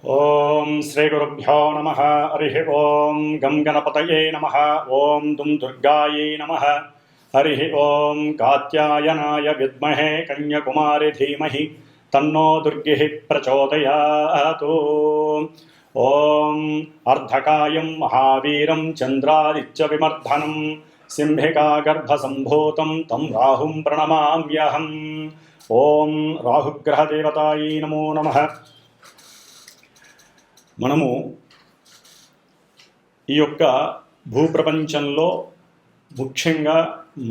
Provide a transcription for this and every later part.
ఓం శ్రీ గురుభ్యో నమః. హరి ఓం గం గణపతయే నమః. ఓం దుం దుర్గాయై నమః. హరి ఓం కాత్యాయనాయ విద్మహే కన్యకుమారి ధీమహి తన్నో దుర్గిః ప్రచోదయాత్. ఓం అర్ధకాయం మహావీరం చంద్రాదిత్య విమర్ధనం సింహికా గర్భసంభూతం తం రాహుం ప్రణమామ్యహం. ఓం రాహుగ్రహ దేవతాయై నమో నమః. మనము ఈ యొక్క భూప్రపంచంలో ముఖ్యంగా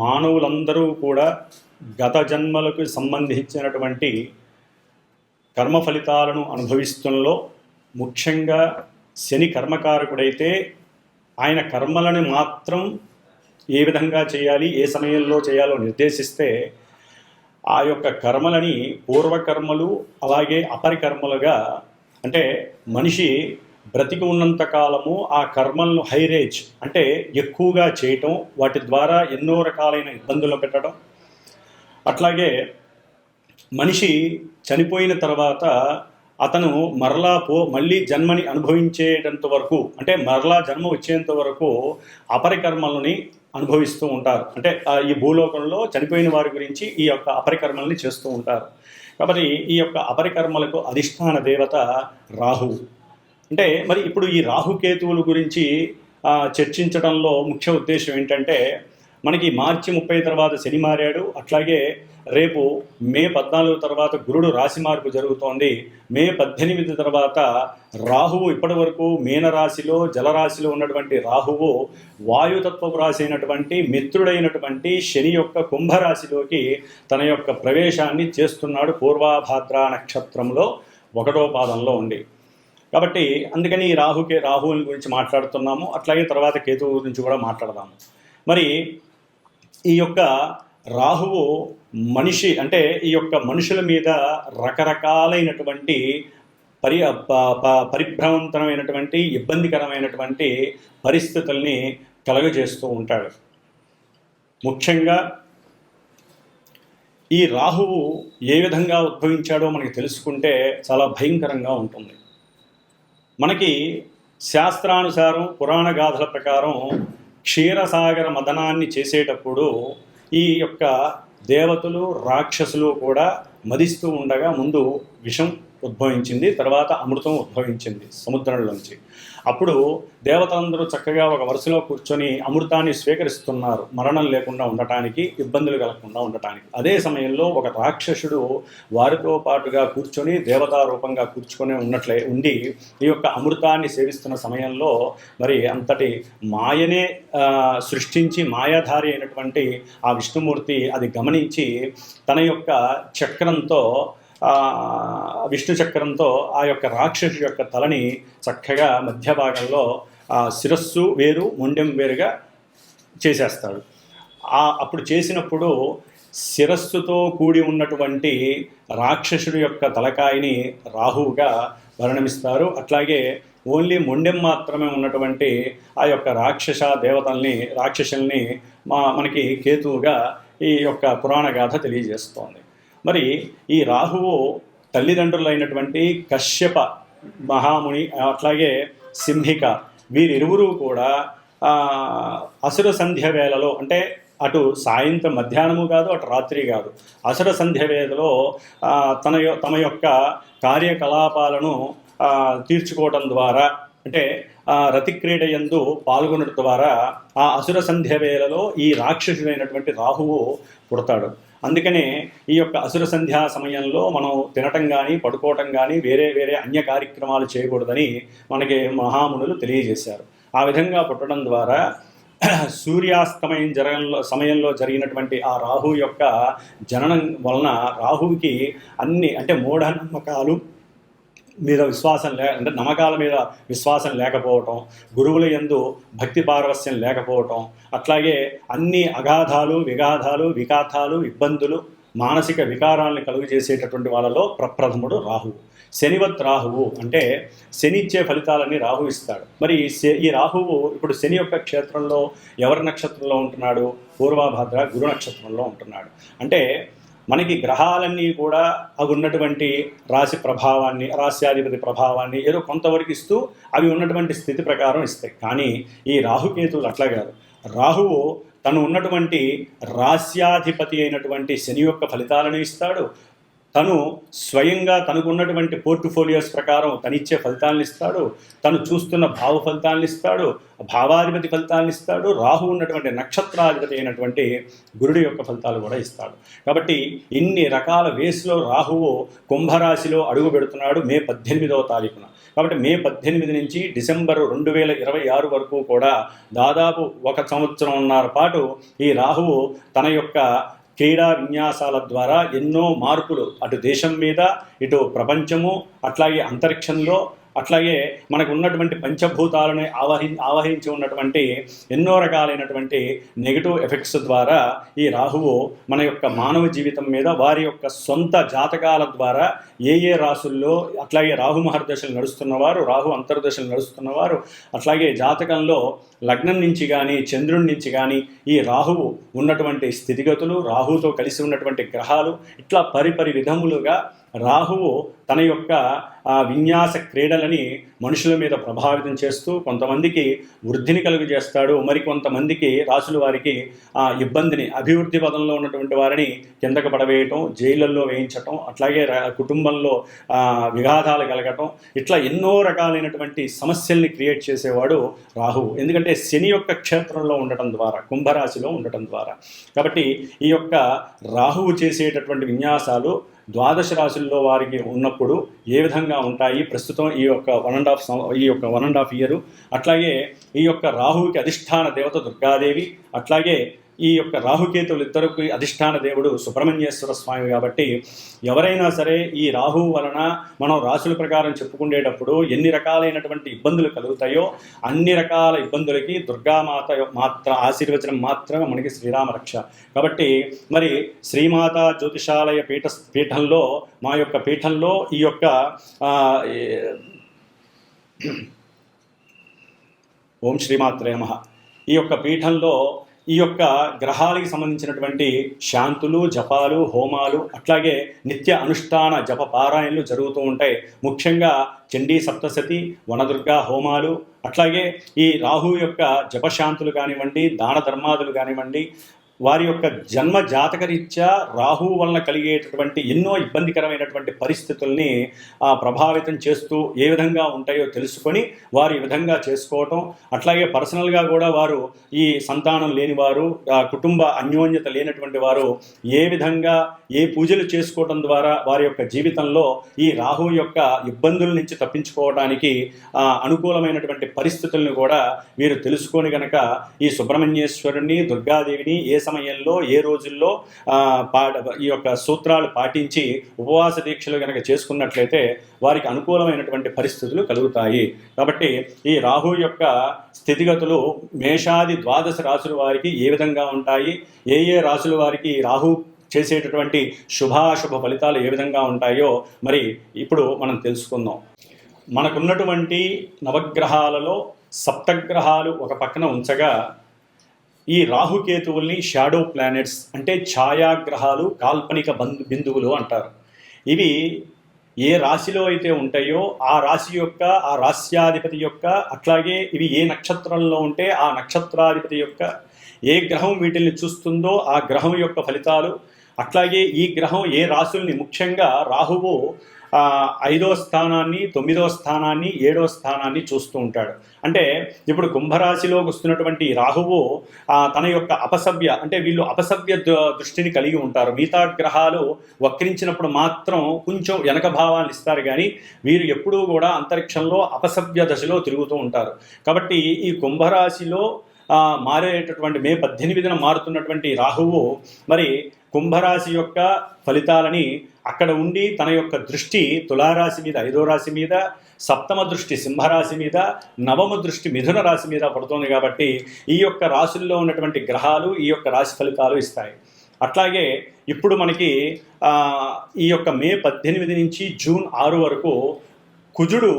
మానవులందరూ కూడా గత జన్మలకు సంబంధించినటువంటి కర్మ ఫలితాలను అనుభవిస్తున్నలో ముఖ్యంగా శని కర్మకారకుడైతే ఆయన కర్మలను మాత్రం ఏ విధంగా చేయాలి, ఏ సమయంలో చేయాలో నిర్దేశిస్తే ఆ యొక్క కర్మలని పూర్వకర్మలు అలాగే అపరికర్మలుగా, అంటే మనిషి బ్రతికి ఉన్నంత కాలము ఆ కర్మలను హైరేజ్ అంటే ఎక్కువగా చేయటం, వాటి ద్వారా ఎన్నో రకాలైన ఇబ్బందులు పెట్టడం, అట్లాగే మనిషి చనిపోయిన తర్వాత అతను మళ్ళీ జన్మని అనుభవించేటంత వరకు, అంటే మరలా జన్మ వచ్చేంత వరకు అపరికర్మలని అనుభవిస్తూ ఉంటారు. అంటే ఈ భూలోకంలో చనిపోయిన వారి గురించి ఈ యొక్క అపరికర్మల్ని చేస్తూ ఉంటారు. కాబట్టి ఈ యొక్క అపరికర్మలకు అధిష్టాన దేవత రాహువు. అంటే మరి ఇప్పుడు ఈ రాహుకేతువుల గురించి చర్చించడంలో ముఖ్య ఉద్దేశం ఏంటంటే, మనకి మార్చి 30 తర్వాత శని మారాడు, అట్లాగే రేపు మే 14 తర్వాత గురుడు రాశి మార్పు జరుగుతోంది. మే 18 తర్వాత రాహువు ఇప్పటి వరకు మీనరాశిలో జలరాశిలో ఉన్నటువంటి రాహువు వాయుతత్వపు రాశి అయినటువంటి మిత్రుడైనటువంటి శని యొక్క కుంభరాశిలోకి తన యొక్క ప్రవేశాన్ని చేస్తున్నాడు పూర్వాభాద్ర నక్షత్రంలో 1వ పాదంలో ఉండి. కాబట్టి అందుకని రాహువుని గురించి మాట్లాడుతున్నాము. అట్లాగే తర్వాత కేతువు గురించి కూడా మాట్లాడదాము. మరి ఈ యొక్క రాహువు అంటే ఈ యొక్క మనుషుల మీద రకరకాలైనటువంటి పరిభ్రమంతరమైనటువంటి ఇబ్బందికరమైనటువంటి పరిస్థితుల్ని కలుగజేస్తూ ఉంటాడు. ముఖ్యంగా ఈ రాహువు ఏ విధంగా ఉద్భవించాడో మనకి తెలుసుకుంటే చాలా భయంకరంగా ఉంటుంది. మనకి శాస్త్రానుసారం పురాణ గాథల ప్రకారం క్షీరసాగర మదనాన్ని చేసేటప్పుడు ఈ యొక్క దేవతలు రాక్షసులు కూడా మదిస్తూ ఉండగా ముందు విషం ఉద్భవించింది, తర్వాత అమృతం ఉద్భవించింది సముద్రంలోంచి. అప్పుడు దేవతలందరూ చక్కగా ఒక వరుసలో కూర్చొని అమృతాన్ని స్వీకరిస్తున్నారు, మరణం లేకుండా ఉండటానికి, ఇబ్బందులు కలగకుండా ఉండటానికి. అదే సమయంలో ఒక రాక్షసుడు వారితో పాటుగా కూర్చొని దేవతారూపంగా కూర్చొని ఉండి ఈ యొక్క అమృతాన్ని సేవిస్తున్న సమయంలో మరి అంతటి మాయనే సృష్టించి మాయాధారి అయినటువంటి ఆ విష్ణుమూర్తి అది గమనించి తన యొక్క చక్రంతో విష్ణు చక్రంతో ఆ యొక్క రాక్షసు యొక్క తలని చక్కగా మధ్య భాగంలో శిరస్సు వేరు మొండెం వేరుగా చేసేస్తాడు. అప్పుడు చేసినప్పుడు శిరస్సుతో కూడి ఉన్నటువంటి రాక్షసుడి యొక్క తలకాయని రాహువుగా పరిణమిస్తారు. అట్లాగే ఓన్లీ మొండెం మాత్రమే ఉన్నటువంటి ఆ యొక్క రాక్షసుల్ని మనకి కేతువుగా ఈ యొక్క పురాణ గాథ తెలియజేస్తోంది. మరి ఈ రాహువు తల్లిదండ్రులైనటువంటి కశ్యప మహాముని అట్లాగే సింహిక వీరిరువురు కూడా అసుర సంధ్య వేళలో, అంటే అటు సాయంత్రం మధ్యాహ్నము కాదు, అటు రాత్రి కాదు, అసుర సంధ్య వేళలో తమ యొక్క కార్యకలాపాలను తీర్చుకోవటం ద్వారా, అంటే రతిక్రీడ యందు పాల్గొనడం ద్వారా ఆ అసుర సంధ్య వేళలో ఈ రాక్షసుడైనటువంటి రాహువు పుడతాడు. అందుకనే ఈ యొక్క అసుర సంధ్యా సమయంలో మనం తినటం కానీ పడుకోవటం కానీ వేరే అన్య కార్యక్రమాలు చేయకూడదని మనకి మహామునులు తెలియజేశారు. ఆ విధంగా పుట్టడం ద్వారా సూర్యాస్తమయం సమయంలో జరిగినటువంటి ఆ రాహు యొక్క జననం వలన రాహువుకి అంటే మూఢనమ్మకాలు మీద అంటే నమ్మకాల మీద విశ్వాసం లేకపోవటం, గురువుల యందు భక్తి పారవస్యం లేకపోవటం, అట్లాగే అన్ని అగాధాలు విఘాతాలు ఇబ్బందులు మానసిక వికారాలను కలుగు చేసేటటువంటి వాళ్ళలో ప్రప్రథముడు రాహువు. శనివత్ రాహువు అంటే శని ఇచ్చే ఫలితాలన్నీ రాహు ఇస్తాడు. మరి ఈ రాహువు ఇప్పుడు శని యొక్క క్షేత్రంలో ఎవరి నక్షత్రంలో ఉంటున్నాడు? పూర్వభాద్ర గురు నక్షత్రంలో ఉంటున్నాడు. అంటే మనకి గ్రహాలన్నీ కూడా అవి ఉన్నటువంటి రాశి ప్రభావాన్ని, రాశ్యాధిపతి ప్రభావాన్ని ఏదో కొంతవరకు ఇస్తూ అవి ఉన్నటువంటి స్థితి ప్రకారం ఇస్తాయి. కానీ ఈ రాహుకేతువులు అట్లా కాదు. రాహువు తను ఉన్నటువంటి రాశ్యాధిపతి అయినటువంటి శని యొక్క ఫలితాలను ఇస్తాడు. తను స్వయంగా తనకున్నటువంటి పోర్ట్ఫోలియోస్ ప్రకారం తనిచ్చే ఫలితాలను ఇస్తాడు. తను చూస్తున్న భావ ఫలితాలను ఇస్తాడు, భావాధిపతి ఫలితాలను ఇస్తాడు. రాహు ఉన్నటువంటి నక్షత్రాధిపతి అయినటువంటి గురుడు యొక్క ఫలితాలు కూడా ఇస్తాడు. కాబట్టి ఇన్ని రకాల వేస్లో రాహువు కుంభరాశిలో అడుగు పెడుతున్నాడు మే 18వ తారీఖున. కాబట్టి మే 18 నుంచి డిసెంబర్ 2026 వరకు కూడా దాదాపు 1 సంవత్సరంన్నర పాటు ఈ రాహువు తన యొక్క క్రీడా విన్యాసాల ద్వారా ఎన్నో మార్పులు అటు దేశం మీద, ఇటు ప్రపంచము, అట్లాగే అంతరిక్షంలో, అట్లాగే మనకు ఉన్నటువంటి పంచభూతాలను ఆవహించి ఉన్నటువంటి ఎన్నో రకాలైనటువంటి నెగిటివ్ ఎఫెక్ట్స్ ద్వారా ఈ రాహువు మన యొక్క మానవ జీవితం మీద వారి యొక్క సొంత జాతకాల ద్వారా ఏ రాసుల్లో, అట్లాగే రాహు మహర్దశలు నడుస్తున్నవారు, రాహు అంతర్దశలు నడుస్తున్నవారు, అట్లాగే జాతకంలో లగ్నం నుంచి కానీ చంద్రుడి నుంచి కానీ ఈ రాహువు ఉన్నటువంటి స్థితిగతులు, రాహుతో కలిసి ఉన్నటువంటి గ్రహాలు, ఇట్లా పరిపరి విధములుగా రాహువు తన యొక్క విన్యాస క్రీడలని మనుషుల మీద ప్రభావితం చేస్తూ కొంతమందికి వృద్ధిని కలుగజేస్తాడు, మరికొంతమందికి రాసుల వారికి ఇబ్బందిని, అభివృద్ధి పదంలో ఉన్నటువంటి వారిని కిందకు పడవేయటం, జైళ్ళల్లో వేయించటం, అట్లాగే కుటుంబంలో విఘాతాలు కలగటం, ఇట్లా ఎన్నో రకాలైనటువంటి సమస్యల్ని క్రియేట్ చేసేవాడు రాహువు. ఎందుకంటే శని యొక్క క్షేత్రంలో ఉండటం ద్వారా, కుంభరాశిలో ఉండటం ద్వారా. కాబట్టి ఈ యొక్క రాహువు చేసేటటువంటి విన్యాసాలు ద్వాదశ రాశుల్లో వారికి ఉన్నప్పుడు ఏ విధంగా ఉంటాయి ప్రస్తుతం ఈ యొక్క 1.5 ఇయర్. అట్లాగే ఈ యొక్క రాహువుకి అధిష్టాన దేవత దుర్గాదేవి, అట్లాగే ఈ యొక్క రాహుకేతువులు ఇద్దరికి అధిష్టాన దేవుడు సుబ్రహ్మణ్యేశ్వర స్వామి. కాబట్టి ఎవరైనా సరే ఈ రాహువు వలన మనం రాశుల ప్రకారం చెప్పుకునేటప్పుడు ఎన్ని రకాలైనటువంటి ఇబ్బందులు కలుగుతాయో అన్ని రకాల ఇబ్బందులకి దుర్గామాత మాత్ర ఆశీర్వచనం మాత్రమే మనకి శ్రీరామ రక్ష. కాబట్టి మరి శ్రీమాత జ్యోతిషాలయ పీఠంలో మా యొక్క పీఠంలో ఈ యొక్క ఓం శ్రీమాత్రే నమః ఈ యొక్క పీఠంలో ఈ యొక్క గ్రహాలకి సంబంధించినటువంటి శాంతులు, జపాలు, హోమాలు, అట్లాగే నిత్య అనుష్ఠాన జప పారాయణలు జరుగుతూ ఉంటాయి. ముఖ్యంగా చండీ సప్తశతి, వనదుర్గా హోమాలు, అట్లాగే ఈ రాహు యొక్క జపశాంతులు కానివ్వండి, దాన ధర్మాదులు కానివ్వండి, వారి యొక్క జన్మ జాతకరీత్యా రాహువు వలన కలిగేటటువంటి ఎన్నో ఇబ్బందికరమైనటువంటి పరిస్థితుల్ని ప్రభావితం చేస్తూ ఏ విధంగా ఉంటాయో తెలుసుకొని వారు ఈ విధంగా చేసుకోవటం, అట్లాగే పర్సనల్గా కూడా వారు ఈ సంతానం లేనివారు, కుటుంబ అన్యోన్యత లేనటువంటి వారు ఏ విధంగా ఏ పూజలు చేసుకోవటం ద్వారా వారి యొక్క జీవితంలో ఈ రాహువు యొక్క ఇబ్బందుల నుంచి తప్పించుకోవడానికి అనుకూలమైనటువంటి పరిస్థితులను కూడా వీరు తెలుసుకొని గనక ఈ సుబ్రహ్మణ్యేశ్వరుని, దుర్గాదేవిని ఏ సమయంలో ఏ రోజుల్లో ఈ యొక్క సూత్రాలు పాటించి ఉపవాస దీక్షలు కనుక చేసుకున్నట్లయితే వారికి అనుకూలమైనటువంటి పరిస్థితులు కలుగుతాయి. కాబట్టి ఈ రాహు యొక్క స్థితిగతులు మేషాది ద్వాదశ రాశుల వారికి ఏ విధంగా ఉంటాయి, ఏ రాశుల వారికి రాహు చేసేటటువంటి శుభాశుభ ఫలితాలు ఏ విధంగా ఉంటాయో మరి ఇప్పుడు మనం తెలుసుకుందాం. మనకున్నటువంటి నవగ్రహాలలో సప్తగ్రహాలు ఒక పక్కన ఉంచగా ఈ రాహుకేతువుల్ని షాడో ప్లానెట్స్ అంటే ఛాయాగ్రహాలు, కాల్పనిక బిందువులు అంటారు. ఇవి ఏ రాశిలో అయితే ఉంటాయో ఆ రాశి యొక్క, ఆ రాశ్యాధిపతి యొక్క, అట్లాగే ఇవి ఏ నక్షత్రంలో ఉంటే ఆ నక్షత్రాధిపతి యొక్క, ఏ గ్రహం వీటిని చూస్తుందో ఆ గ్రహం యొక్క ఫలితాలు, అట్లాగే ఈ గ్రహం ఏ రాశుల్ని, ముఖ్యంగా రాహువు 5వ స్థానాన్ని, 9వ స్థానాన్ని, 7వ స్థానాన్ని చూస్తూ ఉంటాడు. అంటే ఇప్పుడు కుంభరాశిలోకి వస్తున్నటువంటి రాహువు తన యొక్క అపసవ్య, అంటే వీళ్ళు అపసవ్య దృష్టిని కలిగి ఉంటారు. మిగతా గ్రహాలు వక్రించినప్పుడు మాత్రం కొంచెం వెనక భావాన్ని ఇస్తారు, కానీ వీరు ఎప్పుడూ కూడా అంతరిక్షంలో అపసవ్య దశలో తిరుగుతూ ఉంటారు. కాబట్టి ఈ కుంభరాశిలో మారేటటువంటి మే 18న మారుతున్నటువంటి రాహువు మరి కుంభరాశి యొక్క ఫలితాలని అక్కడ ఉండి తన యొక్క దృష్టి తులారాశి మీద, 5వ రాశి మీద, సప్తమ దృష్టి సింహరాశి మీద, నవమ దృష్టి మిథున రాశి మీద పడుతోంది. కాబట్టి ఈ యొక్క రాశుల్లో ఉన్నటువంటి గ్రహాలు ఈ యొక్క రాశి ఫలితాలు ఇస్తాయి. అట్లాగే ఇప్పుడు మనకి ఈ యొక్క మే 18 నుంచి జూన్ 6 వరకు కుజుడు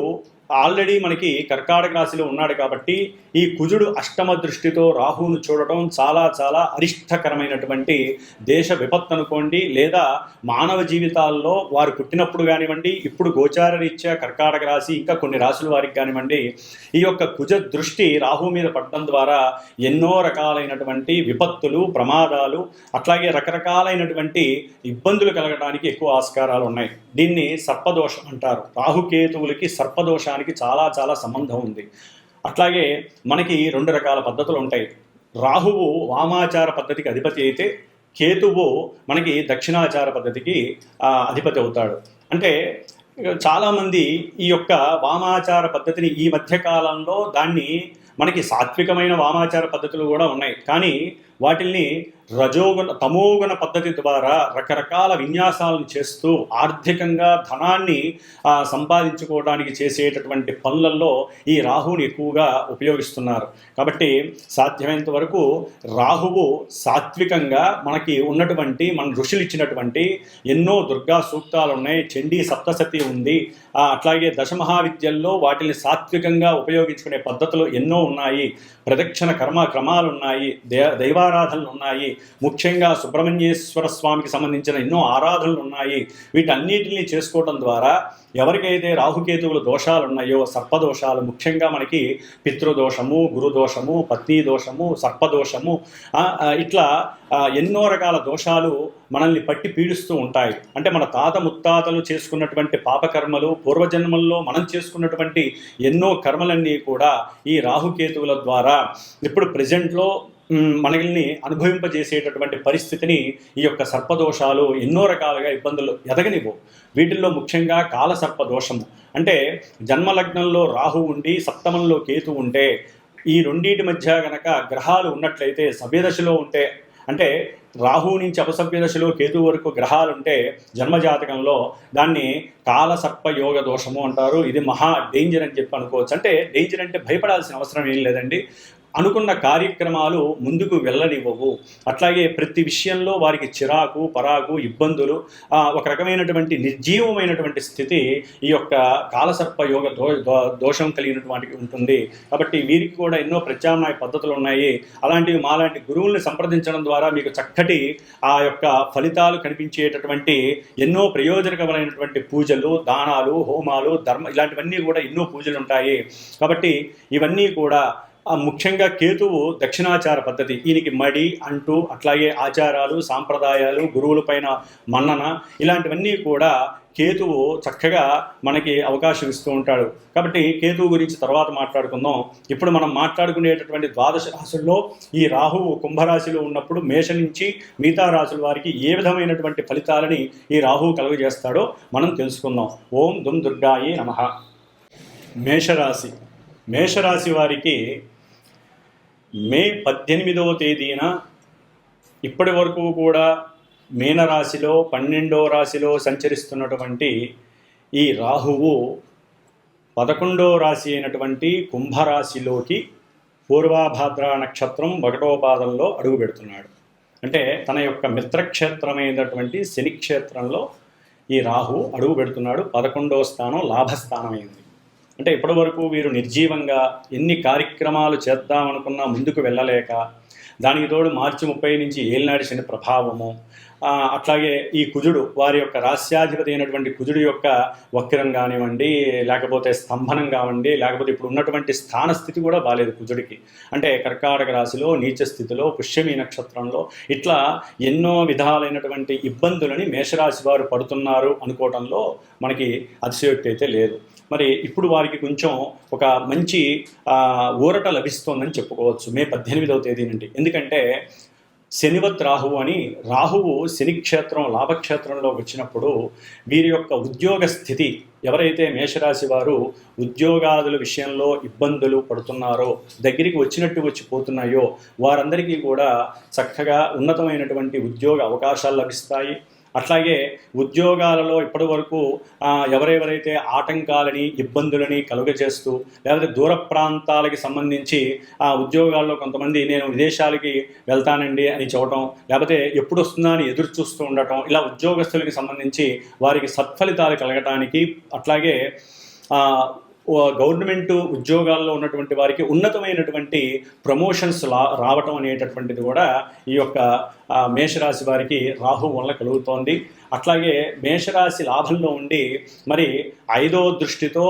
ఆల్రెడీ మనకి కర్కాటక రాశిలో ఉన్నాడు కాబట్టి ఈ కుజుడు అష్టమ దృష్టితో రాహువును చూడటం చాలా చాలా అరిష్టకరమైనటువంటి దేశ విపత్తు అనుకోండి, లేదా మానవ జీవితాల్లో వారు పుట్టినప్పుడు కానివ్వండి, ఇప్పుడు గోచార రీత్యా కర్కాటక రాశి ఇంకా కొన్ని రాశుల వారికి కానివ్వండి, ఈ యొక్క కుజ దృష్టి రాహువు మీద పడడం ద్వారా ఎన్నో రకాలైనటువంటి విపత్తులు, ప్రమాదాలు, అట్లాగే రకరకాలైనటువంటి ఇబ్బందులు కలగడానికి ఎక్కువ ఆస్కారాలు ఉన్నాయి. దీన్ని సర్పదోషం అంటారు. రాహుకేతువులకి సర్పదోషానికి చాలా చాలా సంబంధం ఉంది. అట్లాగే మనకి 2 రకాల పద్ధతులు ఉంటాయి. రాహువు వామాచార పద్ధతికి అధిపతి అయితే కేతువు మనకి దక్షిణాచార పద్ధతికి అధిపతి అవుతాడు. అంటే చాలామంది ఈ యొక్క వామాచార పద్ధతిని ఈ మధ్యకాలంలో దాన్ని మనకి సాత్వికమైన వామాచార పద్ధతులు కూడా ఉన్నాయి, కానీ వాటిల్ని రజోగుణ తమోగుణ పద్ధతి ద్వారా రకరకాల విన్యాసాలను చేస్తూ ఆర్థికంగా ధనాన్ని సంపాదించుకోవడానికి చేసేటటువంటి పనులలో ఈ రాహువుని ఎక్కువగా ఉపయోగిస్తున్నారు. కాబట్టి సాధ్యమైనంత వరకు రాహువు సాత్వికంగా మనకి ఉన్నటువంటి మన ఋషులు ఇచ్చినటువంటి ఎన్నో దుర్గా సూక్తాలు ఉన్నాయి, చండీ సప్తసతి ఉంది, అట్లాగే దశమహావిద్యల్లో వాటిని సాత్వికంగా ఉపయోగించుకునే పద్ధతులు ఎన్నో ఉన్నాయి, ప్రదక్షిణ క్రమాలు ఉన్నాయి, దైవారాధనలు ఉన్నాయి, ముఖ్యంగా సుబ్రహ్మణ్యేశ్వర స్వామికి సంబంధించిన ఎన్నో ఆరాధనలు ఉన్నాయి. వీటన్నిటిని చేసుకోవడం ద్వారా ఎవరికైతే రాహుకేతువుల దోషాలు ఉన్నాయో, సర్పదోషాలు, ముఖ్యంగా మనకి పితృదోషము, గురుదోషము, పత్ని దోషము, సర్పదోషము, ఇట్లా ఎన్నో రకాల దోషాలు మనల్ని పట్టి పీడిస్తూ ఉంటాయి. అంటే మన తాత ముత్తాతలు చేసుకున్నటువంటి పాపకర్మలు, పూర్వజన్మల్లో మనం చేసుకున్నటువంటి ఎన్నో కర్మలన్నీ కూడా ఈ రాహుకేతువుల ద్వారా ఇప్పుడు ప్రజెంట్లో మనల్ని అనుభవింపజేసేటటువంటి పరిస్థితిని ఈ యొక్క సర్పదోషాలు ఎన్నో రకాలుగా ఇబ్బందులు ఎదగనివ్వు. వీటిల్లో ముఖ్యంగా కాలసర్పదోషము అంటే జన్మలగ్నంలో రాహు ఉండి సప్తమంలో కేతు ఉంటే, ఈ రెండింటి మధ్య గనక గ్రహాలు ఉన్నట్లయితే సవ్యదశలో ఉంటే, అంటే రాహువు నుంచి అపసవ్య దశలో కేతు వరకు గ్రహాలు ఉంటే జన్మజాతకంలో దాన్ని కాలసర్పయోగ దోషము అంటారు. ఇది మహా డేంజర్ అని చెప్పి అనుకోవచ్చు. అంటే డేంజర్ అంటే భయపడాల్సిన అవసరం ఏం లేదండి. అనుకున్న కార్యక్రమాలు ముందుకు వెళ్ళనివ్వవు. అట్లాగే ప్రతి విషయంలో వారికి చిరాకు, పరాకు, ఇబ్బందులు, ఒక రకమైనటువంటి నిర్జీవమైనటువంటి స్థితి ఈ యొక్క కాలసర్పయోగ దోషం కలిగినటువంటి ఉంటుంది. కాబట్టి వీరికి కూడా ఎన్నో ప్రత్యామ్నాయ పద్ధతులు ఉన్నాయి. అలాంటివి మాలాంటి గురువుల్ని సంప్రదించడం ద్వారా మీకు చక్కటి ఆ యొక్క ఫలితాలు కనిపించేటటువంటి ఎన్నో ప్రయోజనకరమైనటువంటి పూజలు, దానాలు, హోమాలు, ఇలాంటివన్నీ కూడా ఎన్నో పూజలు ఉంటాయి. కాబట్టి ఇవన్నీ కూడా ముఖ్యంగా కేతువు దక్షిణాచార పద్ధతి, ఈయనకి మడి అంటూ, అట్లాగే ఆచారాలు, సాంప్రదాయాలు, గురువులపైన మన్నన, ఇలాంటివన్నీ కూడా కేతువు చక్కగా మనకి అవకాశం ఇస్తూ ఉంటాడు. కాబట్టి కేతువు గురించి తర్వాత మాట్లాడుకుందాం. ఇప్పుడు మనం మాట్లాడుకునేటటువంటి ద్వాదశ రాశుల్లో ఈ రాహువు కుంభరాశిలో ఉన్నప్పుడు మేష నుంచి మిగతా రాశుల వారికి ఏ విధమైనటువంటి ఫలితాలని ఈ రాహువు కలుగజేస్తాడో మనం తెలుసుకుందాం. ఓం దుమ్ దుర్గాయే నమః. మేషరాశి వారికి మే 18వ తేదీన ఇప్పటి వరకు కూడా మీనరాశిలో 12వ రాశిలో సంచరిస్తున్నటువంటి ఈ రాహువు 11వ రాశి అయినటువంటి కుంభరాశిలోకి పూర్వాభాద్ర నక్షత్రం 1వ పాదంలో అడుగు పెడుతున్నాడు. అంటే తన యొక్క మిత్రక్షేత్రమైనటువంటి శని క్షేత్రంలో ఈ రాహువు అడుగు పెడుతున్నాడు. 11వ స్థానం లాభస్థానమైంది. అంటే ఇప్పటి వరకు వీరు నిర్జీవంగా ఎన్ని కార్యక్రమాలు చేద్దామనుకున్నా ముందుకు వెళ్ళలేక, దానికి తోడు మార్చి 30 నుంచి ఏలినాటి శని ప్రభావము, అట్లాగే ఈ కుజుడు వారి యొక్క రాస్యాధిపతి అయినటువంటి కుజుడు యొక్క వక్రం కానివ్వండి, లేకపోతే స్తంభనం కానివ్వండి, లేకపోతే ఇప్పుడు ఉన్నటువంటి స్థానస్థితి కూడా బాలేదు కుజుడికి. అంటే కర్కాటక రాశిలో నీచ స్థితిలో పుష్యమి నక్షత్రంలో ఇట్లా ఎన్నో విధాలైనటువంటి ఇబ్బందులని మేషరాశి వారు పడుతున్నారు అనుకోవటంలో మనకి అతిశయోక్తి అయితే లేదు. మరి ఇప్పుడు వారికి కొంచెం ఒక మంచి ఊరట లభిస్తోందని చెప్పుకోవచ్చు మే 18వ తేదీ నుండి. ఎందుకంటే శనివత్ రాహువు అని, రాహువు శని క్షేత్రం లాభక్షేత్రంలో వచ్చినప్పుడు వీరి యొక్క ఉద్యోగ స్థితి, ఎవరైతే మేషరాశి వారు ఉద్యోగాదుల విషయంలో ఇబ్బందులు పడుతున్నారో, దగ్గరికి వచ్చినట్టు వచ్చి పోతున్నాయో వారందరికీ కూడా చక్కగా ఉన్నతమైనటువంటి ఉద్యోగ అవకాశాలు లభిస్తాయి. అట్లాగే ఉద్యోగాలలో ఇప్పటి వరకు ఎవరెవరైతే ఆటంకాలని, ఇబ్బందులని కలుగజేస్తూ, లేకపోతే దూర ప్రాంతాలకి సంబంధించి ఆ ఉద్యోగాల్లో కొంతమంది నేను విదేశాలకి వెళ్తానండి అని చెప్పడం, లేకపోతే ఎప్పుడు వస్తుందా అని ఎదురు చూస్తూ ఉండటం, ఇలా ఉద్యోగస్తులకి సంబంధించి వారికి సత్ఫలితాలు కలగటానికి, అట్లాగే గవర్నమెంట్ ఉద్యోగాల్లో ఉన్నటువంటి వారికి ఉన్నతమైనటువంటి ప్రమోషన్స్ రావటం అనేటటువంటిది కూడా ఈ యొక్క మేషరాశి వారికి రాహు వల్ల కలుగుతోంది. అట్లాగే మేషరాశి లాభంలో ఉండి మరి 5వ దృష్టితో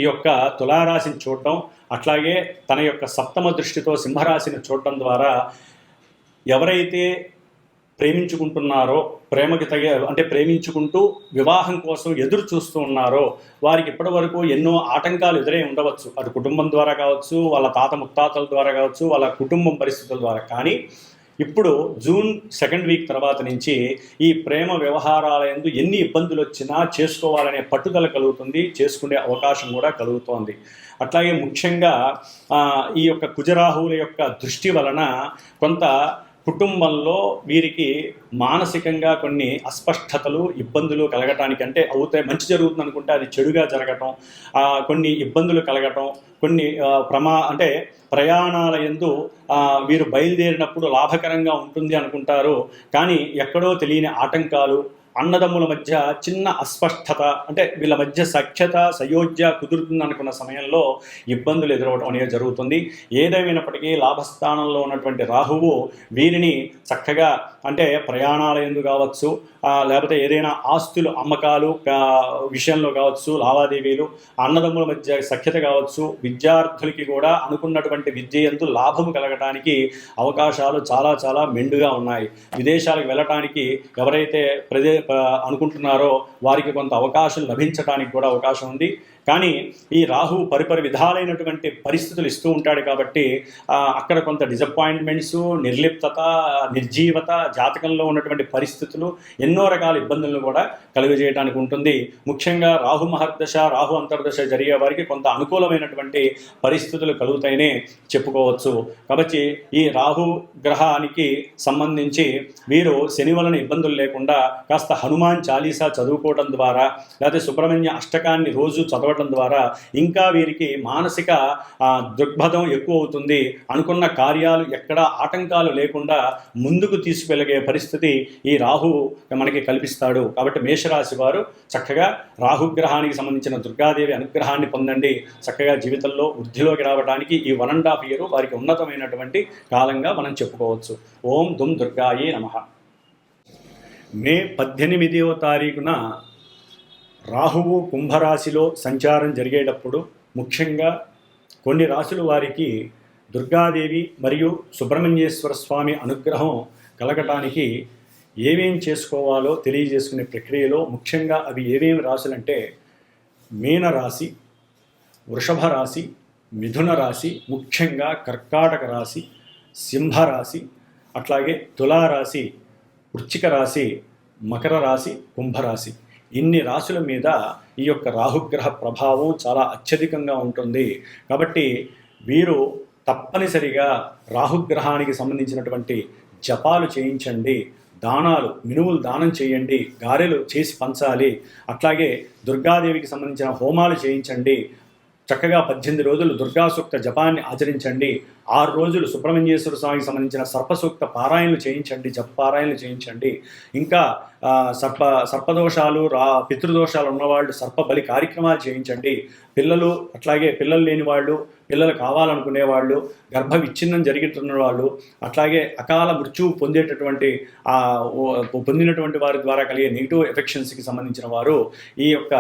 ఈ యొక్క తులారాశిని చూడటం, అట్లాగే తన యొక్క 7వ దృష్టితో సింహరాశిని చూడటం ద్వారా ఎవరైతే ప్రేమించుకుంటున్నారో, ప్రేమకి అంటే ప్రేమించుకుంటూ వివాహం కోసం ఎదురు చూస్తూ ఉన్నారో వారికి ఇప్పటి వరకు ఎన్నో ఆటంకాలు ఎదురై ఉండవచ్చు. అది కుటుంబం ద్వారా కావచ్చు, వాళ్ళ తాత ముత్తాతల ద్వారా కావచ్చు, వాళ్ళ కుటుంబం పరిస్థితుల ద్వారా. కానీ ఇప్పుడు జూన్ 2nd వీక్ తర్వాత నుంచి ఈ ప్రేమ వ్యవహారాల యందు ఎన్ని ఇబ్బందులు వచ్చినా చేసుకోవాలనే పట్టుదల కలుగుతుంది, చేసుకునే అవకాశం కూడా కలుగుతోంది. అట్లాగే ముఖ్యంగా ఈ యొక్క కుజరాహువుల యొక్క దృష్టి వలన కొంత కుటుంబంలో వీరికి మానసికంగా కొన్ని అస్పష్టతలు, ఇబ్బందులు కలగటానికి, అంటే అవుతాయి మంచి జరుగుతుంది అనుకుంటే అది చెడుగా జరగటం, కొన్ని ఇబ్బందులు కలగటం, కొన్ని అంటే ప్రయాణాల యందు వీరు బయలుదేరినప్పుడు లాభకరంగా ఉంటుంది అనుకుంటారు, కానీ ఎక్కడో తెలియని ఆటంకాలు, అన్నదమ్ముల మధ్య చిన్న అస్పష్టత, అంటే వీళ్ళ మధ్య సఖ్యత సయోధ్య కుదురుతుంది అనుకున్న సమయంలో ఇబ్బందులు ఎదురవడం అనేది జరుగుతుంది. ఏదేమైనప్పటికీ లాభస్థానంలో ఉన్నటువంటి రాహువు వీరిని చక్కగా అంటే ప్రయాణాల యందు కావచ్చు, లేకపోతే ఏదైనా ఆస్తులు అమ్మకాలు విషయంలో కావచ్చు, లావాదేవీలు, అన్నదమ్ముల మధ్య సఖ్యత కావచ్చు, విద్యార్థులకి కూడా అనుకున్నటువంటి విద్య యందు లాభము కలగటానికి అవకాశాలు చాలా చాలా మెండుగా ఉన్నాయి. విదేశాలకు వెళ్ళటానికి ఎవరైతే అనుకుంటున్నారో వారికి కొంత అవకాశం లభించడానికి కూడా అవకాశం ఉంది. కానీ ఈ రాహు పరిపరి విధాలైనటువంటి పరిస్థితులు ఇస్తూ ఉంటాడు కాబట్టి అక్కడ కొంత డిసప్పాయింట్మెంట్స్, నిర్లిప్తత, నిర్జీవత, జాతకంలో ఉన్నటువంటి పరిస్థితులు, ఎన్నో రకాల ఇబ్బందులను కూడా కలుగజేయడానికి ఉంటుంది. ముఖ్యంగా రాహు మహర్దశ, రాహు అంతర్దశ జరిగే వారికి కొంత అనుకూలమైనటువంటి పరిస్థితులు కలుగుతాయనే చెప్పుకోవచ్చు. కాబట్టి ఈ రాహు గ్రహానికి సంబంధించి వీరు శని వలన ఇబ్బందులు లేకుండా కాస్త హనుమాన్ చాలీసా చదువుకోవడం ద్వారా, లేకపోతే సుబ్రహ్మణ్య అష్టకాన్ని రోజు చదవడం ద్వారా ఇంకా వీరికి మానసిక దృక్పథం ఎక్కువ అవుతుంది. అనుకున్న కార్యాలు ఎక్కడ ఆటంకాలు లేకుండా ముందుకు తీసుకెళ్ళగే పరిస్థితి ఈ రాహు మనకి కల్పిస్తాడు. కాబట్టి మేషరాశి వారు చక్కగా రాహుగ్రహానికి సంబంధించిన దుర్గాదేవి అనుగ్రహాన్ని పొందండి. చక్కగా జీవితంలో వృద్ధిలోకి రావడానికి ఈ 1.5 year వారికి ఉన్నతమైనటువంటి కాలంగా మనం చెప్పుకోవచ్చు. ఓం దుం దుర్గాయే నమః. మే 18వ తారీఖున రాహువు కుంభరాశిలో సంచారం జరిగేటప్పుడు ముఖ్యంగా కొన్ని రాశుల వారికి దుర్గాదేవి మరియు సుబ్రహ్మణ్యేశ్వర స్వామి అనుగ్రహం కలగటానికి ఏమేం చేసుకోవాలో తెలియజేసుకునే ప్రక్రియలో ముఖ్యంగా అవి ఏమేమి రాశులంటే మీనరాశి, వృషభ రాశి, మిథున రాశి, ముఖ్యంగా కర్కాటక రాశి, సింహరాశి, అట్లాగే తులారాశి, వృశ్చిక రాశి, మకర రాశి, కుంభరాశి. ఇన్ని రాశుల మీద ఈ యొక్క రాహుగ్రహ ప్రభావం చాలా అత్యధికంగా ఉంటుంది. కాబట్టి వీరు తప్పనిసరిగా రాహుగ్రహానికి సంబంధించినటువంటి జపాలు చేయించండి, దానాలు, మినుములు దానం చేయండి, గారెలు చేసి పంచాలి. అట్లాగే దుర్గాదేవికి సంబంధించిన హోమాలు చేయించండి. చక్కగా 18 రోజులు దుర్గా సూక్త జపాన్ని ఆచరించండి. 6 రోజులు సుబ్రహ్మణ్యేశ్వర స్వామికి సంబంధించిన సర్పసూక్త పారాయణలు చేయించండి, జప పారాయణలు చేయించండి. ఇంకా సర్పదోషాలు, పితృదోషాలు ఉన్నవాళ్ళు సర్పబలి కార్యక్రమాలు చేయించండి. పిల్లలు, అట్లాగే పిల్లలు లేని వాళ్ళు, పిల్లలు కావాలనుకునేవాళ్ళు, గర్భ విచ్ఛిన్నం జరుగుతున్న వాళ్ళు, అట్లాగే అకాల మృత్యువు పొందినటువంటి వారి ద్వారా కలిగే నెగిటివ్ ఎఫెక్షన్స్కి సంబంధించిన వారు ఈ యొక్క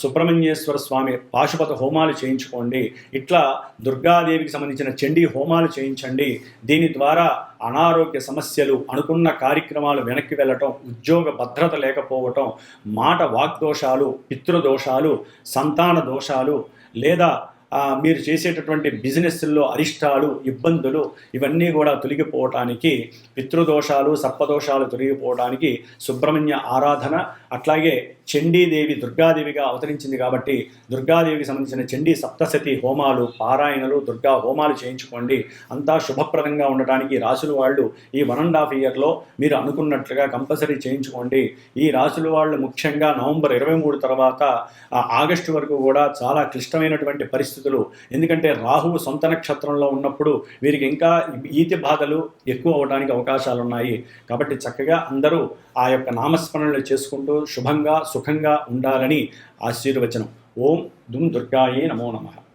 సుబ్రహ్మణ్యేశ్వర స్వామి పాశుపత హోమాలు చేయించుకోండి. ఇట్లా దుర్గాదేవికి సంబంధించిన చండీ హోమాలు చేయించండి. దీని ద్వారా అనారోగ్య సమస్యలు, అనుకున్న కార్యక్రమాలు వెనక్కి వెళ్ళటం, ఉద్యోగ భద్రత లేకపోవటం, మాట వాగ్దోషాలు, పితృదోషాలు, సంతాన దోషాలు, లేదా మీరు చేసేటటువంటి బిజినెస్ల్లో అరిష్టాలు, ఇబ్బందులు ఇవన్నీ కూడా తొలగిపోవటానికి, పితృదోషాలు, సర్పదోషాలు తొలగిపోవడానికి సుబ్రహ్మణ్య ఆరాధన, అట్లాగే చండీదేవి దుర్గాదేవిగా అవతరించింది కాబట్టి దుర్గాదేవికి సంబంధించిన చండీ సప్తశతి హోమాలు, పారాయణలు, దుర్గా హోమాలు చేయించుకోండి. అంతా శుభప్రదంగా ఉండటానికి రాశుల వాళ్ళు ఈ 1.5 yearలో మీరు అనుకున్నట్లుగా కంపల్సరీ చేయించుకోండి. ఈ రాశుల వాళ్ళు ముఖ్యంగా నవంబర్ 23 తర్వాత ఆగస్టు వరకు కూడా చాలా క్లిష్టమైనటువంటి పరిస్థితులు. ఎందుకంటే రాహువు సొంత నక్షత్రంలో ఉన్నప్పుడు వీరికి ఇంకా ఈతి బాధలు ఎక్కువ అవడానికి అవకాశాలు ఉన్నాయి. కాబట్టి చక్కగా అందరూ ఆ యొక్క నామస్మరణలు చేసుకుంటూ శుభంగా సుఖంగా ఉండాలని ఆశీర్వచనం. ఓం దుమ్ దుర్గాయే నమో నమః.